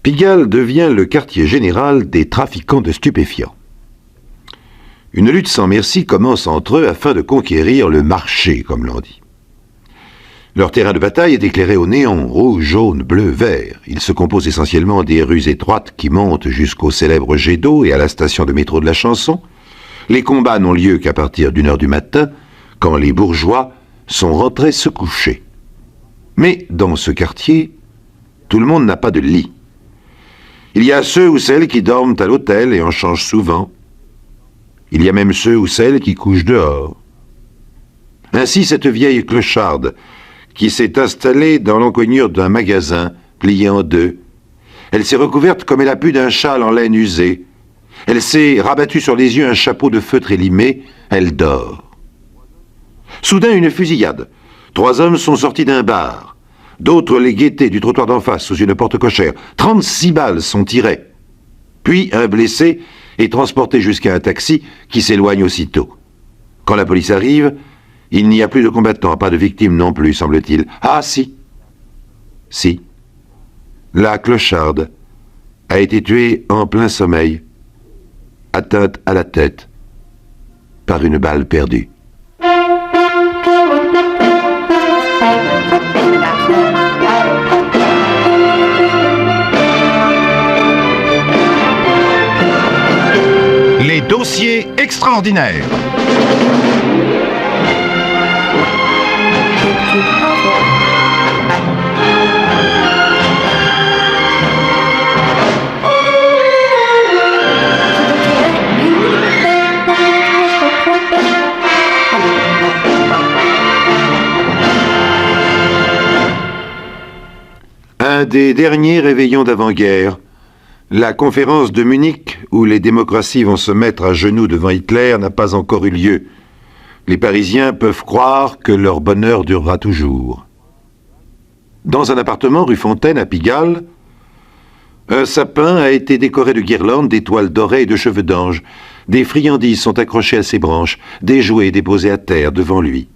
Pigalle devient le quartier général des trafiquants de stupéfiants. Une lutte sans merci commence entre eux afin de conquérir le marché, comme l'on dit. Leur terrain de bataille est éclairé au néon, rouge, jaune, bleu, vert. Il se compose essentiellement des rues étroites qui montent jusqu'au célèbre jet d'eau et à la station de métro de la Chanson. Les combats n'ont lieu qu'à partir d'1h du matin, quand les bourgeois sont rentrés se coucher. Mais dans ce quartier, tout le monde n'a pas de lit. Il y a ceux ou celles qui dorment à l'hôtel et en changent souvent. Il y a même ceux ou celles qui couchent dehors. Ainsi, cette vieille clocharde qui s'est installée dans l'encoignure d'un magasin, plié en deux. Elle s'est recouverte comme elle a pu d'un châle en laine usée. Elle s'est rabattue sur les yeux un chapeau de feutre élimé. Elle dort. Soudain, une fusillade. 3 hommes sont sortis d'un bar. D'autres les guettaient du trottoir d'en face, sous une porte cochère. 36 balles sont tirées. Puis, un blessé est transporté jusqu'à un taxi qui s'éloigne aussitôt. Quand la police arrive, il n'y a plus de combattants, pas de victimes non plus, semble-t-il. Ah, si. Si. La clocharde a été tuée en plein sommeil, atteinte à la tête par une balle perdue. Les dossiers extraordinaires. Un des derniers réveillons d'avant-guerre, la conférence de Munich, où les démocraties vont se mettre à genoux devant Hitler, n'a pas encore eu lieu. Les Parisiens peuvent croire que leur bonheur durera toujours. Dans un appartement rue Fontaine, à Pigalle, un sapin a été décoré de guirlandes, d'étoiles dorées et de cheveux d'ange. Des friandises sont accrochées à ses branches, des jouets déposés à terre devant lui.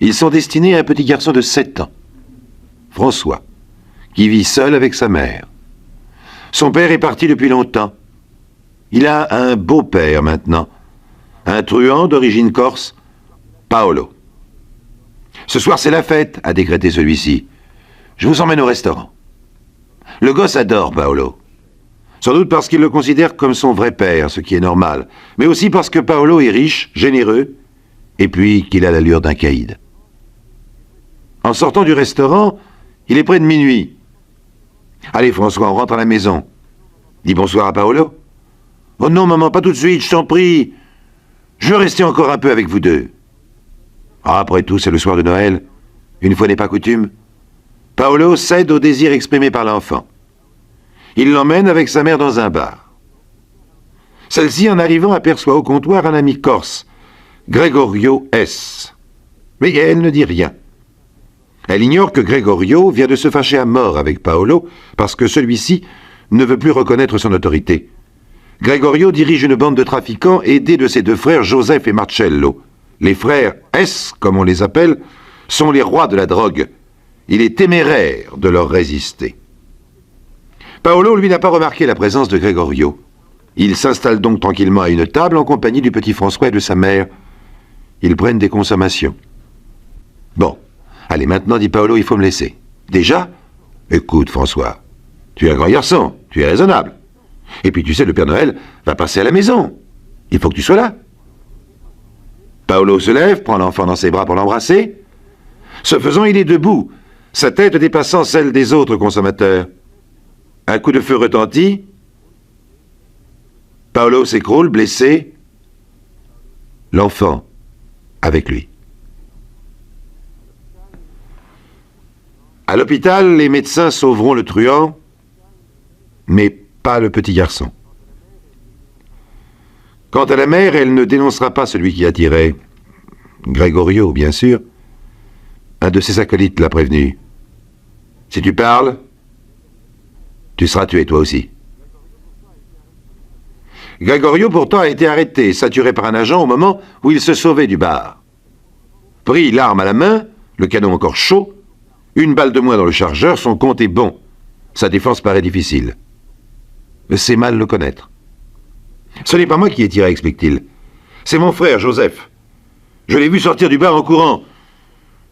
Ils sont destinés à un petit garçon de 7 ans, François, qui vit seul avec sa mère. Son père est parti depuis longtemps. Il a un beau-père maintenant, un truand d'origine corse, Paolo. Ce soir c'est la fête, a décrété celui-ci. Je vous emmène au restaurant. Le gosse adore Paolo. Sans doute parce qu'il le considère comme son vrai père, ce qui est normal, mais aussi parce que Paolo est riche, généreux, et puis qu'il a l'allure d'un caïd. En sortant du restaurant, il est près de minuit. Allez François, on rentre à la maison. Dis bonsoir à Paolo. Oh non maman, pas tout de suite, je t'en prie. Je veux rester encore un peu avec vous deux. Ah, après tout, c'est le soir de Noël. Une fois n'est pas coutume. Paolo cède au désir exprimé par l'enfant. Il l'emmène avec sa mère dans un bar. Celle-ci, en arrivant, aperçoit au comptoir un ami corse, Gregorio S. Mais elle ne dit rien. Elle ignore que Gregorio vient de se fâcher à mort avec Paolo parce que celui-ci ne veut plus reconnaître son autorité. Gregorio dirige une bande de trafiquants aidés de ses 2 frères Joseph et Marcello. Les frères S, comme on les appelle, sont les rois de la drogue. Il est téméraire de leur résister. Paolo, lui, n'a pas remarqué la présence de Gregorio. Il s'installe donc tranquillement à une table en compagnie du petit François et de sa mère. Ils prennent des consommations. Bon. Allez, maintenant, dit Paolo, il faut me laisser. Déjà? Écoute, François, tu es un grand garçon, tu es raisonnable. Et puis, tu sais, le Père Noël va passer à la maison. Il faut que tu sois là. Paolo se lève, prend l'enfant dans ses bras pour l'embrasser. Ce faisant, il est debout, sa tête dépassant celle des autres consommateurs. Un coup de feu retentit. Paolo s'écroule, blessé. L'enfant avec lui. À l'hôpital, les médecins sauveront le truand, mais pas le petit garçon. Quant à la mère, elle ne dénoncera pas celui qui a tiré. Gregorio, bien sûr. Un de ses acolytes l'a prévenu. Si tu parles, tu seras tué toi aussi. Gregorio, pourtant, a été arrêté, saturé par un agent au moment où il se sauvait du bar. Pris l'arme à la main, le canon encore chaud, 1 balle de moins dans le chargeur, son compte est bon. Sa défense paraît difficile. c'est mal le connaître. Ce n'est pas moi qui ai tiré, explique-t-il. C'est mon frère, Joseph. Je l'ai vu sortir du bar en courant.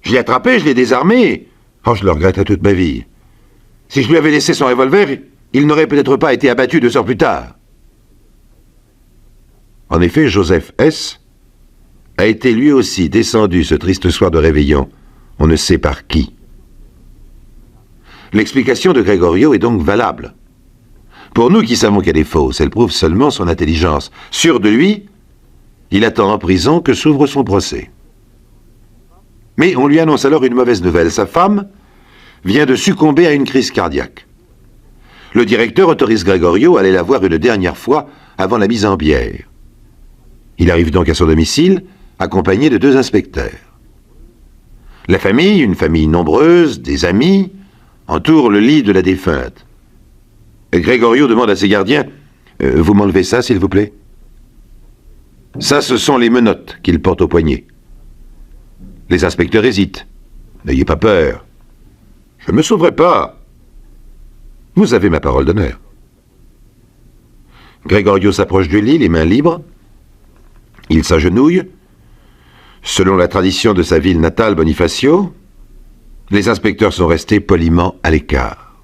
Je l'ai attrapé, je l'ai désarmé. Oh, je le regretterai toute ma vie. Si je lui avais laissé son revolver, il n'aurait peut-être pas été abattu 2 heures plus tard. En effet, Joseph S. a été lui aussi descendu ce triste soir de réveillon, on ne sait par qui. L'explication de Gregorio est donc valable. Pour nous qui savons qu'elle est fausse, elle prouve seulement son intelligence. Sûr de lui, il attend en prison que s'ouvre son procès. Mais on lui annonce alors une mauvaise nouvelle. Sa femme vient de succomber à une crise cardiaque. Le directeur autorise Gregorio à aller la voir une dernière fois avant la mise en bière. Il arrive donc à son domicile, accompagné de 2 inspecteurs. La famille, une famille nombreuse, des amis, entoure le lit de la défunte. Gregorio demande à ses gardiens « Vous m'enlevez ça, s'il vous plaît ?» Ça, ce sont les menottes qu'il porte au poignet. Les inspecteurs hésitent. « N'ayez pas peur. Je ne me sauverai pas. Vous avez ma parole d'honneur. » Gregorio s'approche du lit, les mains libres. Il s'agenouille. Selon la tradition de sa ville natale, Bonifacio, les inspecteurs sont restés poliment à l'écart.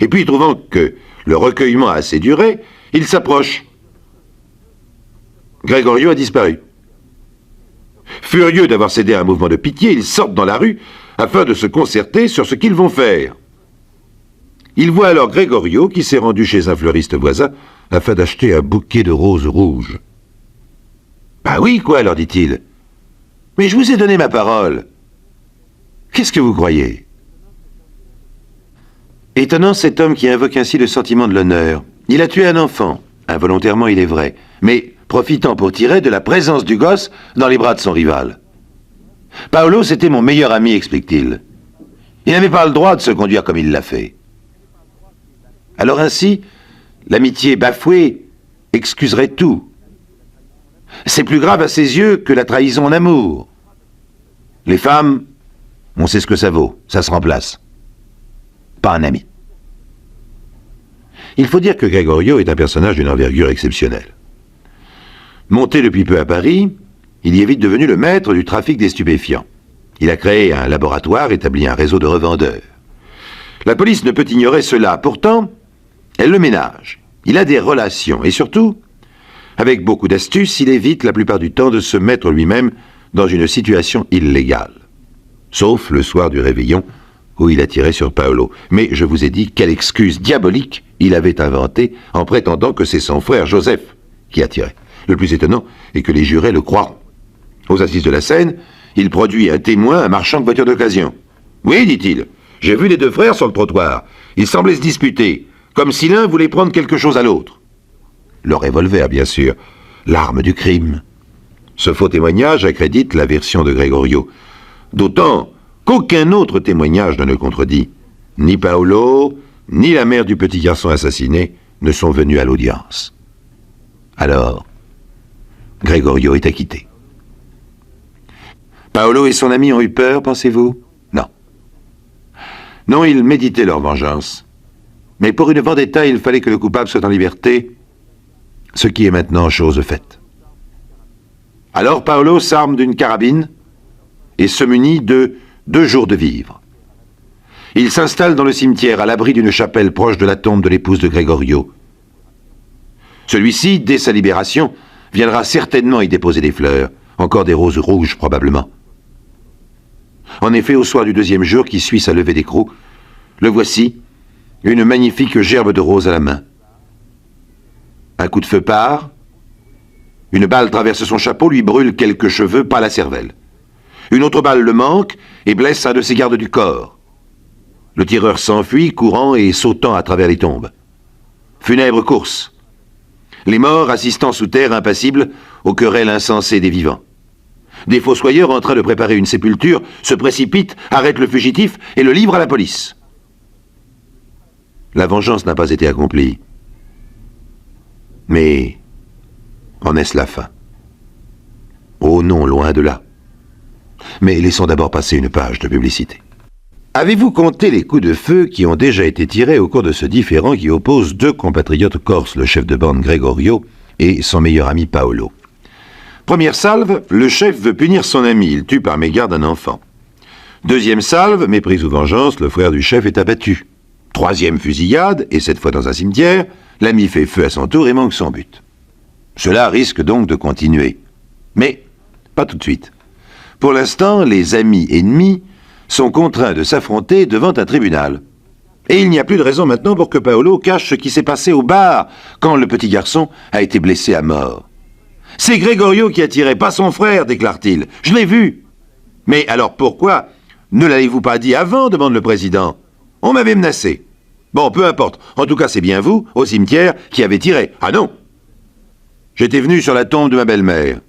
Et puis, trouvant que le recueillement a assez duré, il s'approche. Gregorio a disparu. Furieux d'avoir cédé à un mouvement de pitié, ils sortent dans la rue afin de se concerter sur ce qu'ils vont faire. Ils voient alors Gregorio qui s'est rendu chez un fleuriste voisin afin d'acheter un bouquet de roses rouges. « Bah oui, quoi, leur dit-il. Mais je vous ai donné ma parole. Qu'est-ce que vous croyez ?» Étonnant cet homme qui invoque ainsi le sentiment de l'honneur. Il a tué un enfant, involontairement il est vrai, mais profitant pour tirer de la présence du gosse dans les bras de son rival. « Paolo, c'était mon meilleur ami, explique-t-il. Il n'avait pas le droit de se conduire comme il l'a fait. » Alors ainsi, l'amitié bafouée excuserait tout. C'est plus grave à ses yeux que la trahison en amour. Les femmes, on sait ce que ça vaut, ça se remplace. Pas un ami. Il faut dire que Gregorio est un personnage d'une envergure exceptionnelle. Monté depuis peu à Paris, il y est vite devenu le maître du trafic des stupéfiants. Il a créé un laboratoire, établi un réseau de revendeurs. La police ne peut ignorer cela, pourtant, elle le ménage. Il a des relations, et surtout, avec beaucoup d'astuces, il évite la plupart du temps de se mettre lui-même dans une situation illégale. Sauf le soir du réveillon, où il a tiré sur Paolo. Mais je vous ai dit quelle excuse diabolique il avait inventée en prétendant que c'est son frère Joseph qui a tiré. Le plus étonnant est que les jurés le croiront. Aux assises de la Seine, il produit un témoin, un marchand de voitures d'occasion. « Oui, dit-il, j'ai vu les 2 frères sur le trottoir. Ils semblaient se disputer, comme si l'un voulait prendre quelque chose à l'autre. » Le revolver, bien sûr, l'arme du crime. Ce faux témoignage accrédite la version de Gregorio, d'autant qu'aucun autre témoignage ne le contredit. Ni Paolo, ni la mère du petit garçon assassiné ne sont venus à l'audience. Alors, Gregorio est acquitté. Paolo et son ami ont eu peur, pensez-vous? Non. Non, ils méditaient leur vengeance. Mais pour une vendetta, il fallait que le coupable soit en liberté, ce qui est maintenant chose faite. Alors Paolo s'arme d'une carabine et se munit de 2 jours de vivres. Il s'installe dans le cimetière à l'abri d'une chapelle proche de la tombe de l'épouse de Gregorio. Celui-ci, dès sa libération, viendra certainement y déposer des fleurs, encore des roses rouges probablement. En effet, au soir du 2e jour qui suit sa levée d'écrou, le voici, une magnifique gerbe de roses à la main. Un coup de feu part, une balle traverse son chapeau, lui brûle quelques cheveux, pas la cervelle. Une autre balle le manque et blesse un de ses gardes du corps. Le tireur s'enfuit, courant et sautant à travers les tombes. Funèbre course. Les morts assistant sous terre impassibles aux querelles insensées des vivants. Des fossoyeurs en train de préparer une sépulture se précipitent, arrêtent le fugitif et le livrent à la police. La vengeance n'a pas été accomplie. Mais en est-ce la fin? Oh non, loin de là. Mais laissons d'abord passer une page de publicité. Avez-vous compté les coups de feu qui ont déjà été tirés au cours de ce différend qui oppose deux compatriotes corses, le chef de bande Gregorio et son meilleur ami Paolo? Première salve, le chef veut punir son ami, il tue par mégarde un enfant. Deuxième salve, méprise ou vengeance, le frère du chef est abattu. Troisième fusillade, et cette fois dans un cimetière, l'ami fait feu à son tour et manque son but. Cela risque donc de continuer. Mais pas tout de suite. Pour l'instant, les amis ennemis sont contraints de s'affronter devant un tribunal. Et il n'y a plus de raison maintenant pour que Paolo cache ce qui s'est passé au bar quand le petit garçon a été blessé à mort. C'est Gregorio qui a tiré, pas son frère, déclare-t-il. Je l'ai vu. Mais alors pourquoi ne l'avez-vous pas dit avant, demande le président. On m'avait menacé. Bon, peu importe. En tout cas, c'est bien vous, au cimetière, qui avez tiré. Ah non! J'étais venu sur la tombe de ma belle-mère.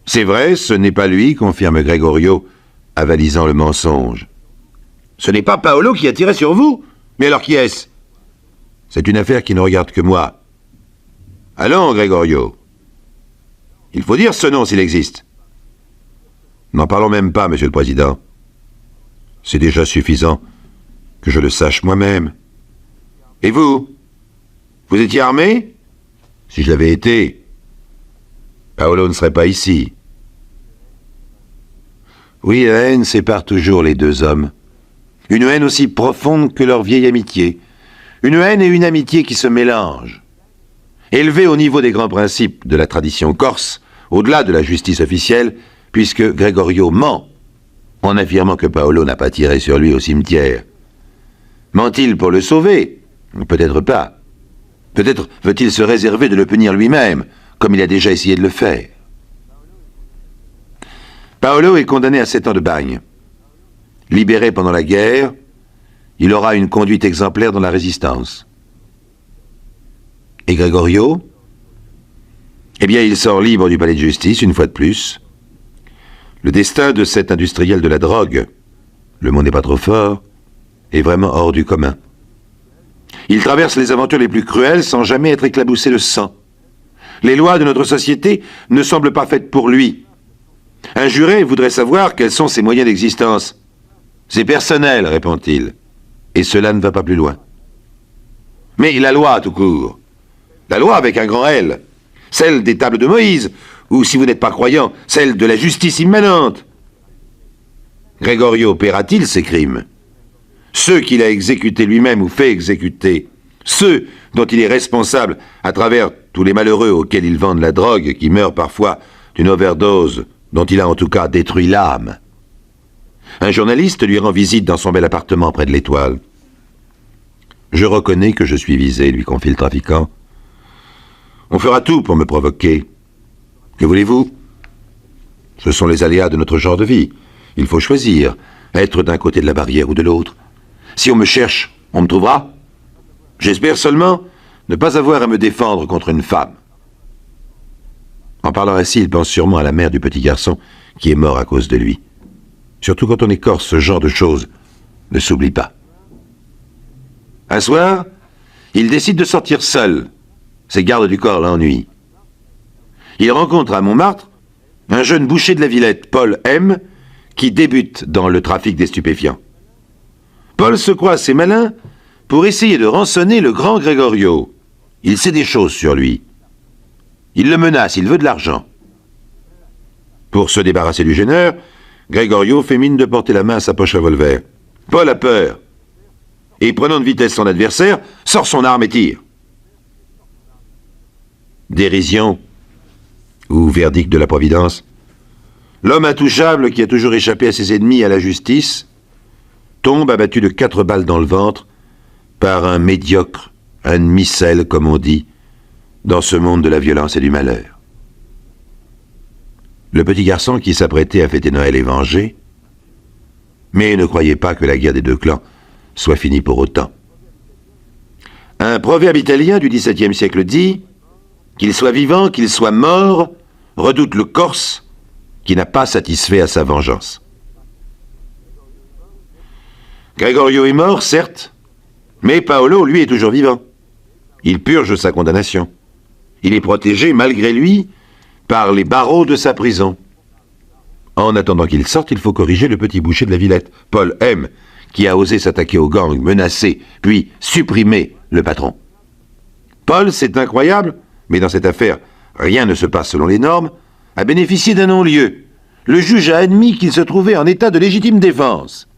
C'est vrai, ce n'est pas lui, confirme Gregorio, avalisant le mensonge. Ce n'est pas Paolo qui a tiré sur vous? Mais alors qui est-ce? C'est une affaire qui ne regarde que moi. Allons, Gregorio. Il faut dire ce nom s'il existe. N'en parlons même pas, monsieur le président. C'est déjà suffisant que je le sache moi-même. Et vous? Vous étiez armé? Si je l'avais été, Paolo ne serait pas ici. Oui, la haine sépare toujours les deux hommes. Une haine aussi profonde que leur vieille amitié. Une haine et une amitié qui se mélangent. Élevée au niveau des grands principes de la tradition corse, au-delà de la justice officielle, puisque Gregorio ment en affirmant que Paolo n'a pas tiré sur lui au cimetière. Ment-il pour le sauver? Peut-être pas. Peut-être veut-il se réserver de le punir lui-même, comme il a déjà essayé de le faire. Paolo est condamné à 7 ans de bagne. Libéré pendant la guerre, il aura une conduite exemplaire dans la résistance. Et Gregorio? Eh bien, il sort libre du palais de justice, une fois de plus. Le destin de cet industriel de la drogue, le mot n'est pas trop fort, est vraiment hors du commun. Il traverse les aventures les plus cruelles sans jamais être éclaboussé de sang. Les lois de notre société ne semblent pas faites pour lui. Un juré voudrait savoir quels sont ses moyens d'existence. C'est personnel, répond-il, et cela ne va pas plus loin. Mais la loi, tout court. La loi avec un grand L. Celle des tables de Moïse, ou si vous n'êtes pas croyant, celle de la justice immanente. Gregorio paiera-t-il ses crimes? Ceux qu'il a exécutés lui-même ou fait exécuter, ceux dont il est responsable à travers tous les malheureux auxquels il vend de la drogue, qui meurent parfois d'une overdose dont il a en tout cas détruit l'âme. Un journaliste lui rend visite dans son bel appartement près de l'Étoile. « Je reconnais que je suis visé, lui confie le trafiquant. On fera tout pour me provoquer. Que voulez-vous? Ce sont les aléas de notre genre de vie. Il faut choisir, être d'un côté de la barrière ou de l'autre. Si on me cherche, on me trouvera. J'espère seulement ne pas avoir à me défendre contre une femme. » En parlant ainsi, il pense sûrement à la mère du petit garçon qui est mort à cause de lui. Surtout quand on est corse, ce genre de choses ne s'oublie pas. Un soir, il décide de sortir seul. Ses gardes du corps l'ennuient. Il rencontre à Montmartre un jeune boucher de la Villette, Paul M., qui débute dans le trafic des stupéfiants. Paul se croit assez malin pour essayer de rançonner le grand Gregorio. Il sait des choses sur lui. Il le menace, il veut de l'argent. Pour se débarrasser du gêneur, Gregorio fait mine de porter la main à sa poche revolver. Paul a peur. Et prenant de vitesse son adversaire, sort son arme et tire. Dérision ou verdict de la Providence. L'homme intouchable qui a toujours échappé à ses ennemis et à la justice tombe abattu de 4 balles dans le ventre par un médiocre, un missel, comme on dit, dans ce monde de la violence et du malheur. Le petit garçon qui s'apprêtait à fêter Noël est vengé, mais ne croyez pas que la guerre des deux clans soit finie pour autant. Un proverbe italien du XVIIe siècle dit « Qu'il soit vivant, qu'il soit mort, redoute le Corse qui n'a pas satisfait à sa vengeance. » Gregorio est mort, certes, mais Paolo, lui, est toujours vivant. Il purge sa condamnation. Il est protégé, malgré lui, par les barreaux de sa prison. En attendant qu'il sorte, il faut corriger le petit boucher de la Villette, Paul M., qui a osé s'attaquer au gang, menacer, puis supprimer le patron. Paul, c'est incroyable, mais dans cette affaire, rien ne se passe selon les normes, a bénéficié d'un non-lieu. Le juge a admis qu'il se trouvait en état de légitime défense.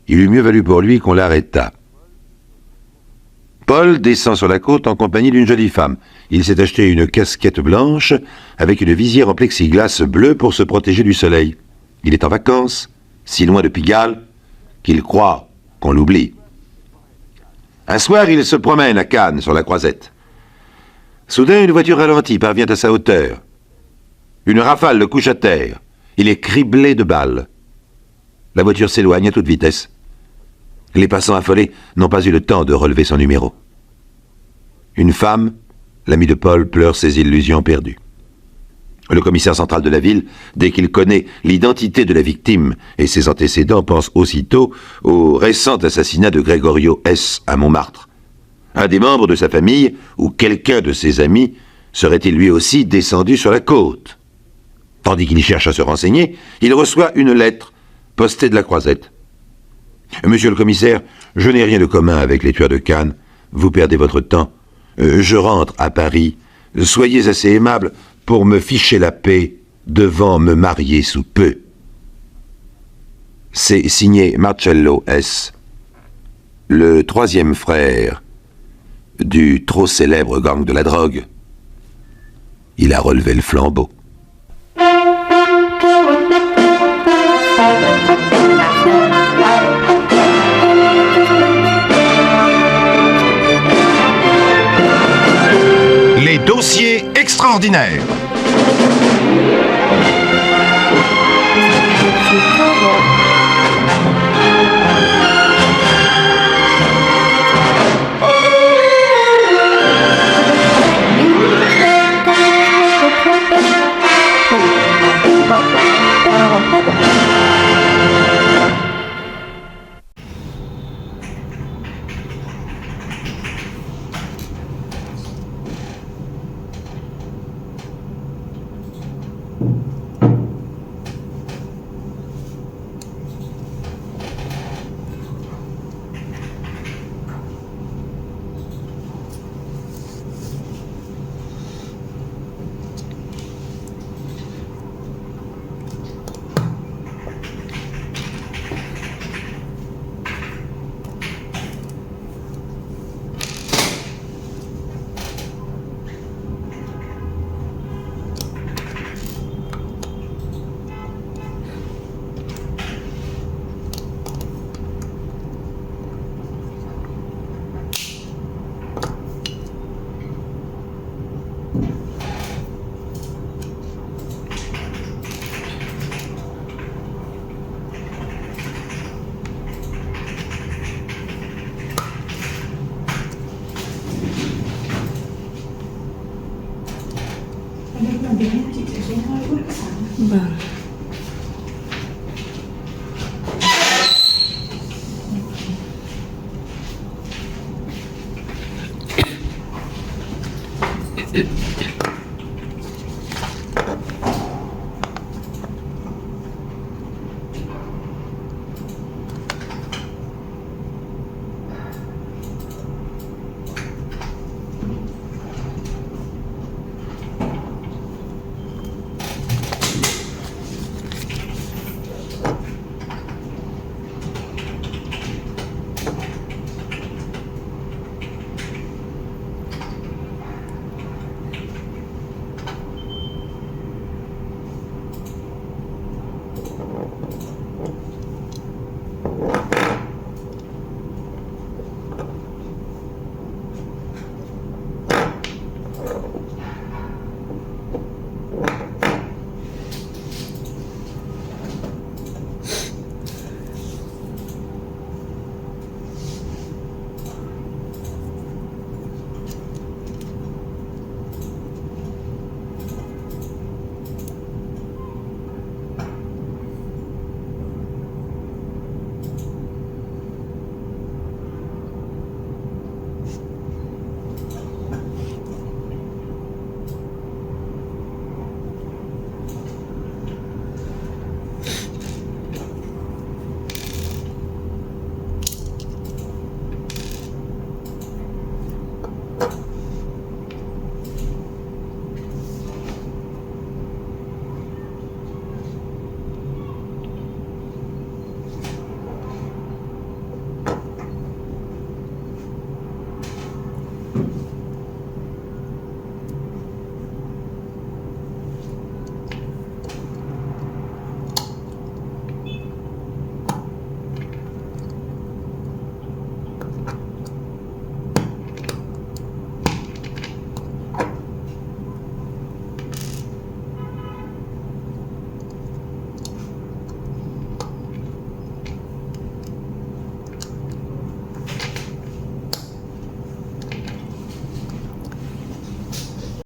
Il eût mieux valu pour lui qu'on l'arrêtât. Paul descend sur la côte en compagnie d'une jolie femme. Il s'est acheté une casquette blanche avec une visière en plexiglas bleu pour se protéger du soleil. Il est en vacances, si loin de Pigalle, qu'il croit qu'on l'oublie. Un soir, il se promène à Cannes, sur la Croisette. Soudain, une voiture ralentie parvient à sa hauteur. Une rafale le couche à terre. Il est criblé de balles. La voiture s'éloigne à toute vitesse. Les passants affolés n'ont pas eu le temps de relever son numéro. Une femme, l'amie de Paul, pleure ses illusions perdues. Le commissaire central de la ville, dès qu'il connaît l'identité de la victime et ses antécédents, pense aussitôt au récent assassinat de Gregorio S. à Montmartre. Un des membres de sa famille, ou quelqu'un de ses amis, serait-il lui aussi descendu sur la côte? Tandis qu'il cherche à se renseigner, il reçoit une lettre postée de la Croisette. « Monsieur le commissaire, je n'ai rien de commun avec les tueurs de Cannes. Vous perdez votre temps. Je rentre à Paris. Soyez assez aimable pour me ficher la paix devant me marier sous peu. » C'est signé Marcello S., le troisième frère du trop célèbre gang de la drogue. Il a relevé le flambeau. Les dossiers extraordinaires. Vâng.